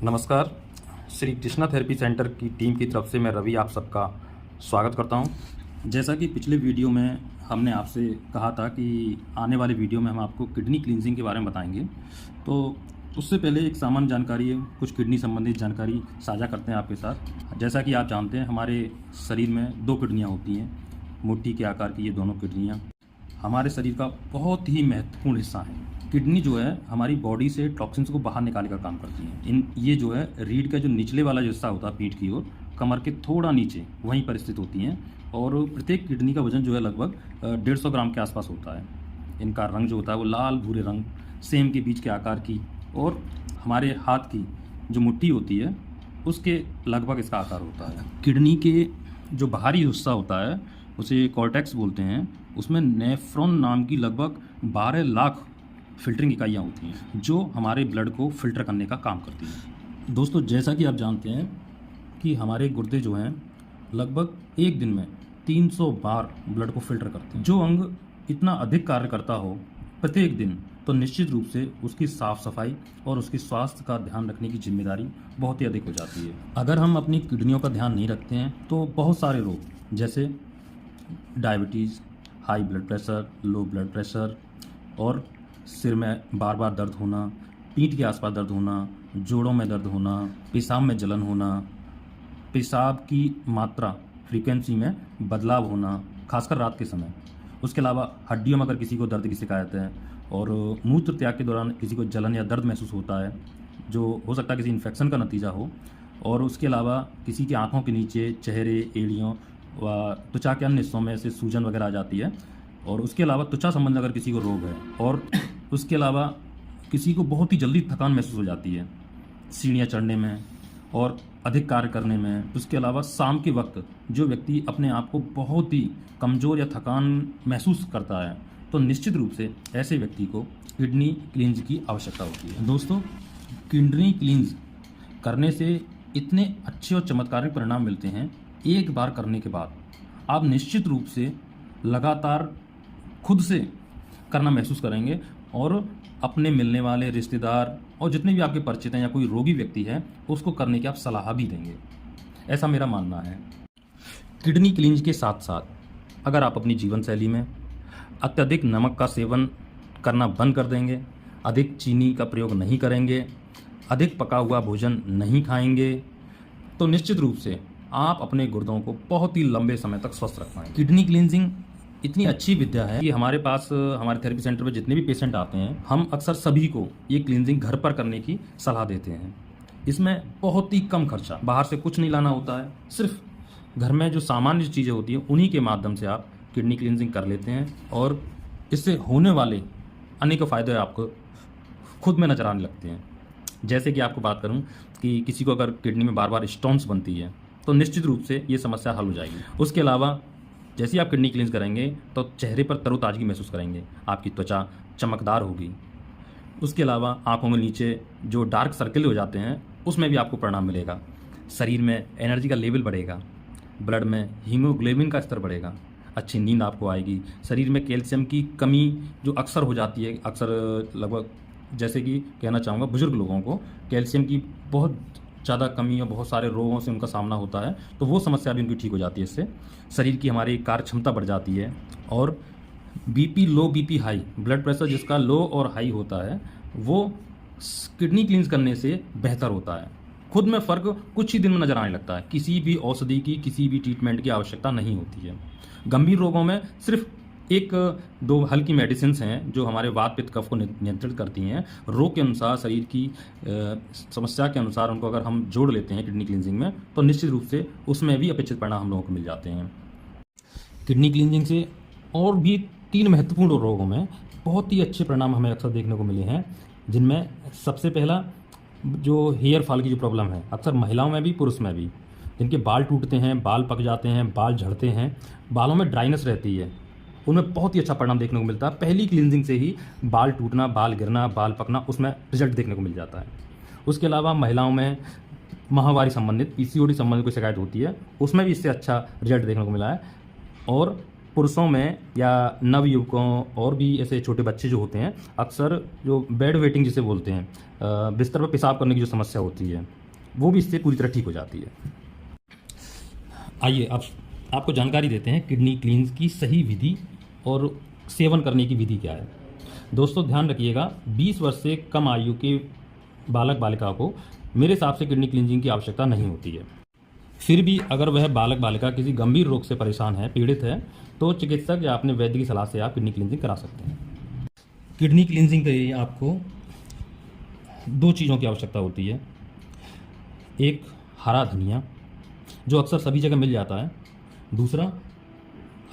नमस्कार। Shri Krishna therapy centre की team की तरफ से मैं रवि आप सबका स्वागत करता हूं। जैसा कि पिछले वीडियो में हमने आपसे कहा था कि आने वाले वीडियो में हम आपको किडनी क्लींजिंग के बारे में बताएंगे, तो उससे पहले एक सामान्य जानकारी है, कुछ किडनी संबंधित जानकारी साझा करते हैं आपके साथ। जैसा कि आप जानते हैं, हमारे शरीर में 2 किडनियाँ होती हैं, मुट्ठी के आकार की ये दोनों किडनियाँ हमारे शरीर का बहुत ही महत्वपूर्ण हिस्सा है। किडनी जो है हमारी बॉडी से टॉक्सिन्स को बाहर निकालने का काम करती है। ये जो है रीढ़ का जो निचले वाला जो हिस्सा होता है पीठ की ओर, कमर के थोड़ा नीचे वहीं पर स्थित होती हैं और प्रत्येक किडनी का वजन जो है लगभग 150 ग्राम के आसपास होता है। इनका रंग जो होता है वो लाल भूरे रंग, सेम के बीच के आकार की, और हमारे हाथ की जो मुट्ठी होती है उसके लगभग इसका आकार होता है। किडनी के जो बाहरी हिस्सा होता है उसे कॉर्टेक्स बोलते हैं, उसमें नेफ्रॉन नाम की लगभग 12 लाख फिल्टरिंग इकाइयाँ होती हैं जो हमारे ब्लड को फिल्टर करने का काम करती हैं। दोस्तों, जैसा कि आप जानते हैं कि हमारे गुर्दे जो हैं लगभग एक दिन में 300 बार ब्लड को फिल्टर करते हैं। जो अंग इतना अधिक कार्य करता हो प्रत्येक दिन, तो निश्चित रूप से उसकी साफ सफाई और उसके स्वास्थ्य का ध्यान रखने की जिम्मेदारी बहुत ही अधिक हो जाती है। अगर हम अपनी किडनियों का ध्यान नहीं रखते हैं तो बहुत सारे रोग जैसे diabetes, high blood pressure, low blood pressure और सिर में बार बार दर्द होना, पीठ के आसपास दर्द होना, जोड़ों में दर्द होना, पेशाब में जलन होना, पेशाब की मात्रा फ्रीक्वेंसी में बदलाव होना, खासकर रात के समय। उसके अलावा हड्डियों में अगर किसी को दर्द की शिकायत है और मूत्र त्याग के दौरान किसी को जलन या दर्द महसूस होता है जो हो सकता है किसी इन्फेक्शन का नतीजा हो, और उसके अलावा किसी की आँखों के नीचे, चेहरे, एड़ियों व त्वचा के अन्य हिस्सों में से सूजन वगैरह आ जाती है, और उसके अलावा त्वचा संबंधी अगर किसी को रोग है, और उसके अलावा किसी को बहुत ही जल्दी थकान महसूस हो जाती है सीढ़ियाँ चढ़ने में और अधिक कार्य करने में। उसके अलावा शाम के वक्त जो व्यक्ति अपने आप को बहुत ही कमज़ोर या थकान महसूस करता है, तो निश्चित रूप से ऐसे व्यक्ति को किडनी क्लींज की आवश्यकता होती है। दोस्तों, किडनी क्लींज करने से इतने अच्छे और चमत्कारिक परिणाम मिलते हैं, एक बार करने के बाद आप निश्चित रूप से लगातार खुद से करना महसूस करेंगे और अपने मिलने वाले रिश्तेदार और जितने भी आपके परिचित हैं या कोई रोगी व्यक्ति है उसको करने की आप सलाह भी देंगे, ऐसा मेरा मानना है। किडनी क्लींज के साथ साथ अगर आप अपनी जीवन शैली में अत्यधिक नमक का सेवन करना बंद कर देंगे, अधिक चीनी का प्रयोग नहीं करेंगे, अधिक पका हुआ भोजन नहीं खाएंगे, तो निश्चित रूप से आप अपने गुर्दों को बहुत ही लंबे समय तक स्वस्थ रख पाएंगे। किडनी क्लींजिंग इतनी अच्छी विद्या है कि हमारे पास हमारे थेरेपी सेंटर में जितने भी पेशेंट आते हैं, हम अक्सर सभी को ये क्लींजिंग घर पर करने की सलाह देते हैं। इसमें बहुत ही कम खर्चा, बाहर से कुछ नहीं लाना होता है, सिर्फ घर में जो सामान्य चीज़ें होती हैं उन्हीं के माध्यम से आप किडनी क्लींजिंग कर लेते हैं और इससे होने वाले अनेक फ़ायदे आपको खुद में नजर आने लगते हैं। जैसे कि आपको बात करूँ कि किसी को अगर किडनी में बार बार स्टोन्स बनती है तो निश्चित रूप से ये समस्या हल हो जाएगी। उसके अलावा जैसे ही आप किडनी क्लींज करेंगे तो चेहरे पर तरोताजगी महसूस करेंगे, आपकी त्वचा चमकदार होगी। उसके अलावा आंखों में नीचे जो डार्क सर्कल हो जाते हैं उसमें भी आपको परिणाम मिलेगा। शरीर में एनर्जी का लेवल बढ़ेगा, ब्लड में हीमोग्लोबिन का स्तर बढ़ेगा, अच्छी नींद आपको आएगी। शरीर में कैल्शियम की कमी जो अक्सर हो जाती है, अक्सर लगभग जैसे कि कहना चाहूँगा बुजुर्ग लोगों को कैल्शियम की बहुत ज़्यादा कमी और बहुत सारे रोगों से उनका सामना होता है, तो वो समस्या भी उनकी ठीक हो जाती है। इससे शरीर की हमारी कार्य क्षमता बढ़ जाती है और BP low, BP high, blood pressure जिसका लो और हाई होता है वो किडनी क्लींस करने से बेहतर होता है। खुद में फ़र्क कुछ ही दिन में नज़र आने लगता है, किसी भी औषधि की, किसी भी ट्रीटमेंट की आवश्यकता नहीं होती है। गंभीर रोगों में सिर्फ 1-2 हल्की मेडिसिन हैं जो हमारे वात पित्त कफ को नियंत्रित करती हैं। रोग के अनुसार, शरीर की समस्या के अनुसार उनको अगर हम जोड़ लेते हैं किडनी क्लींजिंग में, तो निश्चित रूप से उसमें भी अपेक्षित परिणाम हम लोगों को मिल जाते हैं। किडनी क्लींजिंग से और भी 3 महत्वपूर्ण रोगों में बहुत ही अच्छे परिणाम हमें अक्सर देखने को मिले हैं, जिनमें सबसे पहला जो हेयर फॉल की जो प्रॉब्लम है, अक्सर महिलाओं में भी पुरुष में भी, जिनके बाल टूटते हैं, बाल पक जाते हैं, बाल झड़ते हैं, बालों में ड्राइनेस रहती है, उनमें बहुत ही अच्छा परिणाम देखने को मिलता है। पहली क्लींजिंग से ही बाल टूटना, बाल गिरना, बाल पकना, उसमें रिजल्ट देखने को मिल जाता है। उसके अलावा महिलाओं में माहवारी संबंधित, पीसीओडी संबंधित कोई शिकायत होती है, उसमें भी इससे अच्छा रिजल्ट देखने को मिला है। और पुरुषों में या नवयुवकों और भी ऐसे छोटे बच्चे जो होते हैं, अक्सर जो बेड वेटिंग जिसे बोलते हैं, बिस्तर पर पेशाब करने की जो समस्या होती है, वो भी इससे पूरी तरह ठीक हो जाती है। आइए अब आपको जानकारी देते हैं किडनी क्लींस की सही विधि और सेवन करने की विधि क्या है। दोस्तों ध्यान रखिएगा, 20 वर्ष से कम आयु के बालक बालिका को मेरे हिसाब से किडनी क्लींजिंग की आवश्यकता नहीं होती है। फिर भी अगर वह बालक बालिका किसी गंभीर रोग से परेशान है, पीड़ित है, तो चिकित्सक या अपने वैद्य की सलाह से आप किडनी क्लींजिंग करा सकते हैं। किडनी क्लींजिंग के लिए आपको 2 चीज़ों की आवश्यकता होती है। एक हरा धनिया, जो अक्सर सभी जगह मिल जाता है। दूसरा,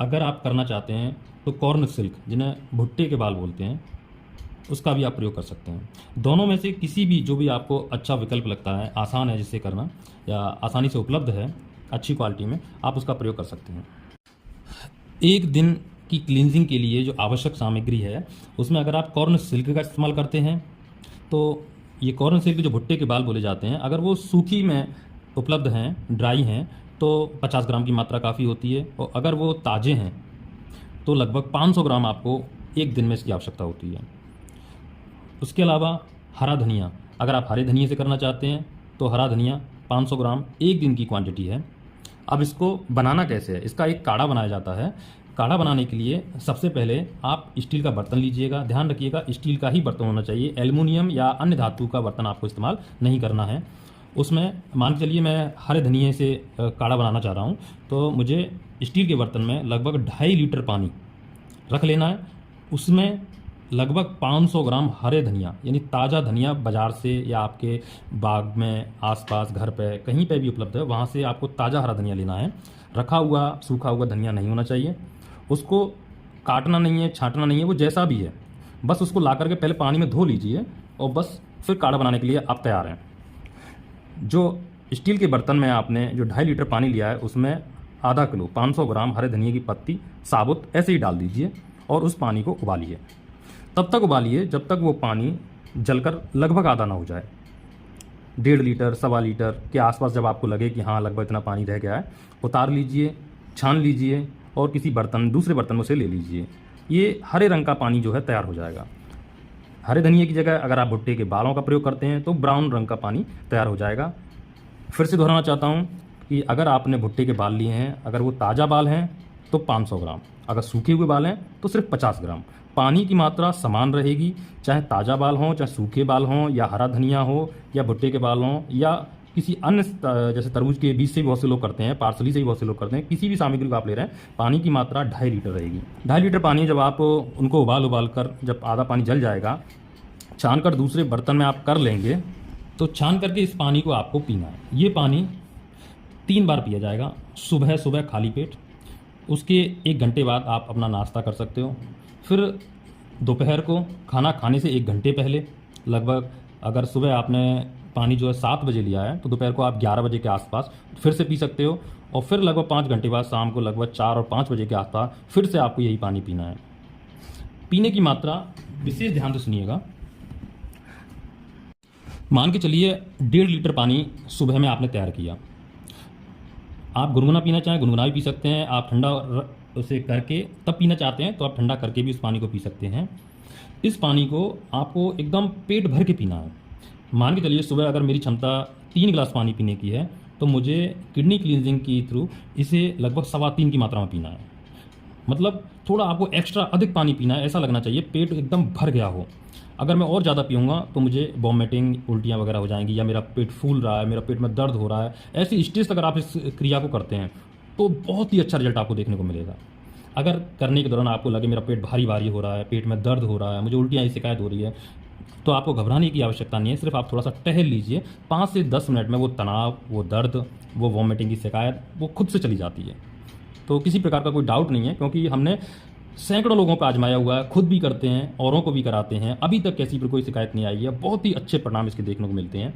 अगर आप करना चाहते हैं तो कॉर्न सिल्क, जिन्हें भुट्टे के बाल बोलते हैं, उसका भी आप प्रयोग कर सकते हैं। दोनों में से किसी भी जो भी आपको अच्छा विकल्प लगता है, आसान है जिससे करना या आसानी से उपलब्ध है अच्छी क्वालिटी में, आप उसका प्रयोग कर सकते हैं। एक दिन की क्लींजिंग के लिए जो आवश्यक सामग्री है, उसमें अगर आप कॉर्न सिल्क का इस्तेमाल करते हैं तो ये कॉर्न सिल्क जो भुट्टे के बाल बोले जाते हैं, अगर वो सूखी में उपलब्ध हैं, ड्राई हैं, तो 50 ग्राम की मात्रा काफ़ी होती है। और अगर वो ताज़े हैं तो लगभग 500 ग्राम आपको एक दिन में इसकी आवश्यकता होती है। उसके अलावा हरा धनिया, अगर आप हरे धनिए से करना चाहते हैं तो हरा धनिया 500 ग्राम एक दिन की क्वांटिटी है। अब इसको बनाना कैसे है, इसका एक काढ़ा बनाया जाता है। काढ़ा बनाने के लिए सबसे पहले आप स्टील का बर्तन लीजिएगा। ध्यान रखिएगा स्टील का ही बर्तन होना चाहिए, एल्युमिनियम या अन्य धातु का बर्तन आपको इस्तेमाल नहीं करना है। उसमें मान के चलिए मैं हरे धनिए से काढ़ा बनाना चाह रहा हूँ, तो मुझे स्टील के बर्तन में लगभग 2.5 लीटर पानी रख लेना है। उसमें लगभग 500 ग्राम हरे धनिया, यानी ताज़ा धनिया बाज़ार से या आपके बाग में आसपास घर पे कहीं पे भी उपलब्ध है, वहाँ से आपको ताज़ा हरा धनिया लेना है। रखा हुआ सूखा हुआ धनिया नहीं होना चाहिए। उसको काटना नहीं है, छांटना नहीं है, वो जैसा भी है, बस उसको ला करके पहले पानी में धो लीजिए और बस फिर काढ़ा बनाने के लिए आप तैयार हैं। जो स्टील के बर्तन में आपने जो 2.5 लीटर पानी लिया है, उसमें आधा किलो 500 ग्राम हरे धनिए की पत्ती साबुत ऐसे ही डाल दीजिए और उस पानी को उबालिए। तब तक उबालिए जब तक वो पानी जलकर लगभग आधा ना हो जाए। 1.5 लीटर 1.25 लीटर के आसपास जब आपको लगे कि हाँ लगभग इतना पानी रह गया है, उतार लीजिए, छान लीजिए और किसी बर्तन दूसरे बर्तन में से ले लीजिए। ये हरे रंग का पानी जो है तैयार हो जाएगा। हरे धनिए की जगह अगर आप भुट्टे के बालों का प्रयोग करते हैं तो ब्राउन रंग का पानी तैयार हो जाएगा। फिर से दोहराना चाहता हूँ कि अगर आपने भुट्टे के बाल लिए हैं, अगर वो ताज़ा बाल हैं तो 500 ग्राम, अगर सूखे हुए बाल हैं तो सिर्फ 50 ग्राम। पानी की मात्रा समान रहेगी, चाहे ताज़ा बाल हों, चाहे सूखे बाल हों, या हरा धनिया हो, या भुट्टे के बाल हों, या किसी अन्य जैसे तरबूज के बीज से भी बहुत से लोग करते हैं, पार्सली से भी बहुत से लोग करते हैं। किसी भी सामग्री को आप ले रहे हैं, पानी की मात्रा 2.5 लीटर रहेगी। 2.5 लीटर पानी जब आप उनको उबाल कर जब आधा पानी जल जाएगा, छान कर दूसरे बर्तन में आप कर लेंगे, तो छान करके इस पानी को आपको पीना है। ये पानी 3 बार पिया जाएगा, सुबह सुबह खाली पेट। उसके 1 घंटे बाद आप अपना नाश्ता कर सकते हो। फिर दोपहर को खाना खाने से 1 घंटे पहले, लगभग अगर सुबह आपने पानी जो है 7 बजे लिया है तो दोपहर को आप 11 बजे के आसपास फिर से पी सकते हो। और फिर लगभग 5 घंटे बाद शाम को लगभग 4 और 5 बजे के आसपास फिर से आपको यही पानी पीना है। पीने की मात्रा विशेष ध्यान से सुनिएगा। मान के चलिए 1.5 लीटर पानी सुबह में आपने तैयार किया। आप गुनगुना पीना चाहें गुनगुना भी पी सकते हैं। आप ठंडा उसे करके तब पीना चाहते हैं तो आप ठंडा करके भी इस पानी को पी सकते हैं। इस पानी को आपको एकदम पेट भर के पीना है। मान के चलिए सुबह अगर मेरी क्षमता 3 गिलास पानी पीने की है तो मुझे किडनी क्लींजिंग की थ्रू इसे लगभग 3.25 की मात्रा में पीना है। मतलब थोड़ा आपको एक्स्ट्रा अधिक पानी पीना है, ऐसा लगना चाहिए पेट एकदम भर गया हो। अगर मैं और ज़्यादा पीऊँगा तो मुझे वॉमिटिंग, उल्टियाँ वगैरह हो जाएंगी, या मेरा पेट फूल रहा है, मेरा पेट में दर्द हो रहा है, ऐसी स्टेज तक अगर आप इस क्रिया को करते हैं तो बहुत ही अच्छा रिजल्ट आपको देखने को मिलेगा। अगर करने के दौरान आपको लगे मेरा पेट भारी भारी हो रहा है, पेट में दर्द हो रहा है, मुझे उल्टियाँ की शिकायत हो रही है, तो आपको घबराने की आवश्यकता नहीं है। सिर्फ आप थोड़ा सा टहल लीजिए, 5 से 10 मिनट में वो तनाव, वो दर्द, वो वॉमिटिंग की शिकायत वो खुद से चली जाती है। तो किसी प्रकार का कोई डाउट नहीं है, क्योंकि हमने सैकड़ों लोगों पर आजमाया हुआ है, खुद भी करते हैं, औरों को भी कराते हैं, अभी तक किसी पर कोई शिकायत नहीं आई है। बहुत ही अच्छे परिणाम इसके देखने को मिलते हैं।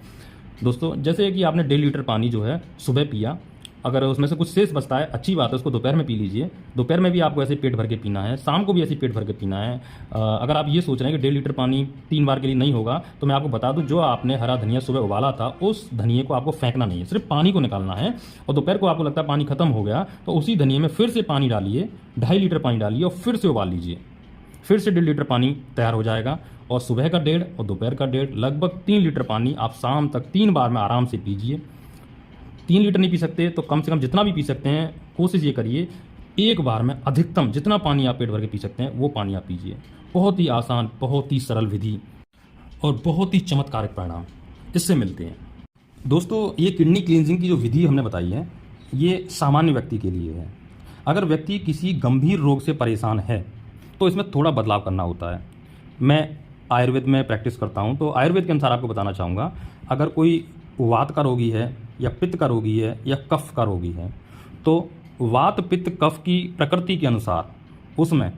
दोस्तों जैसे कि आपने 1.5 लीटर पानी जो है सुबह पिया, अगर उसमें से कुछ शेष बचता है, अच्छी बात है, उसको दोपहर में पी लीजिए। दोपहर में भी आपको ऐसे पेट भर के पीना है, शाम को भी ऐसे पेट भर के पीना है। अगर आप ये सोच रहे हैं कि 1.5 लीटर पानी 3 बार के लिए नहीं होगा, तो मैं आपको बता दूं, जो आपने हरा धनिया सुबह उबाला था, उस धनिए को आपको फेंकना नहीं है, सिर्फ पानी को निकालना है। और दोपहर को आपको लगता है पानी खत्म हो गया, तो उसी धनिए में फिर से पानी डालिए, 2.5 लीटर पानी डालिए और फिर से उबाल लीजिए। फिर से 1.5 लीटर पानी तैयार हो जाएगा। और सुबह का 1.5 और दोपहर का 1.5, लगभग 3 लीटर पानी आप शाम तक 3 बार में आराम से पीजिए। 3 लीटर नहीं पी सकते तो कम से कम जितना भी पी सकते हैं, कोशिश ये करिए एक बार में अधिकतम जितना पानी आप पेट भर के पी सकते हैं वो पानी आप पीजिए। बहुत ही आसान, बहुत ही सरल विधि और बहुत ही चमत्कारिक परिणाम इससे मिलते हैं। दोस्तों, ये किडनी क्लींजिंग की जो विधि हमने बताई है, ये सामान्य व्यक्ति के लिए है। अगर व्यक्ति किसी गंभीर रोग से परेशान है तो इसमें थोड़ा बदलाव करना होता है। मैं आयुर्वेद में प्रैक्टिस करता हूँ, तो आयुर्वेद के अनुसार आपको बताना चाहूँगा, अगर कोई वात का रोगी है या पित्त का रोगी है या कफ का रोगी है, तो वात पित्त कफ की प्रकृति के अनुसार उसमें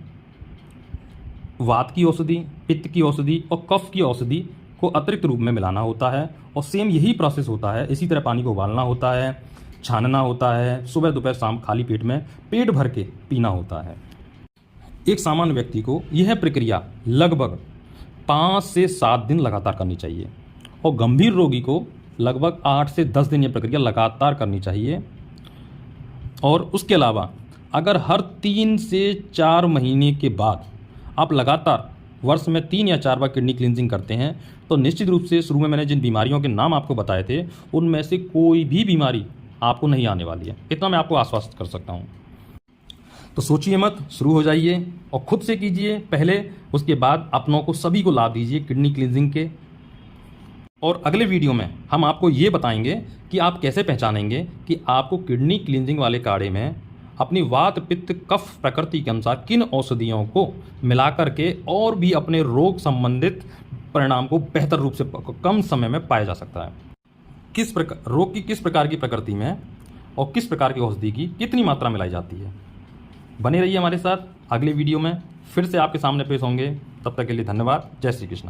वात की औषधि, पित्त की औषधि और कफ की औषधि को अतिरिक्त रूप में मिलाना होता है। और सेम यही प्रोसेस होता है, इसी तरह पानी को उबालना होता है, छानना होता है, सुबह दोपहर शाम खाली पेट में पेट भर के पीना होता है। एक सामान्य व्यक्ति को यह प्रक्रिया लगभग 5 से 7 दिन लगातार करनी चाहिए और गंभीर रोगी को लगभग 8 से 10 दिन यह प्रक्रिया लगातार करनी चाहिए। और उसके अलावा अगर हर 3 से 4 महीने के बाद आप लगातार वर्ष में 3 या 4 बार किडनी क्लींजिंग करते हैं, तो निश्चित रूप से शुरू में मैंने जिन बीमारियों के नाम आपको बताए थे, उनमें से कोई भी बीमारी आपको नहीं आने वाली है। इतना मैं आपको आश्वस्त कर सकता हूँ। तो सोचिए मत, शुरू हो जाइए और खुद से कीजिए पहले, उसके बाद अपनों को सभी को लाभ दीजिए किडनी क्लींजिंग के। और अगले वीडियो में हम आपको ये बताएंगे कि आप कैसे पहचानेंगे कि आपको किडनी क्लींजिंग वाले काढ़े में अपनी वात पित्त कफ प्रकृति के अनुसार किन औषधियों को मिला करके और भी अपने रोग संबंधित परिणाम को बेहतर रूप से कम समय में पाया जा सकता है। किस प्रकार रोग की किस प्रकार की प्रकृति में और किस प्रकार की औषधि की कितनी मात्रा मिलाई जाती है। बने रहिए हमारे साथ, अगले वीडियो में फिर से आपके सामने पेश होंगे। तब तक के लिए धन्यवाद। जय श्री कृष्ण।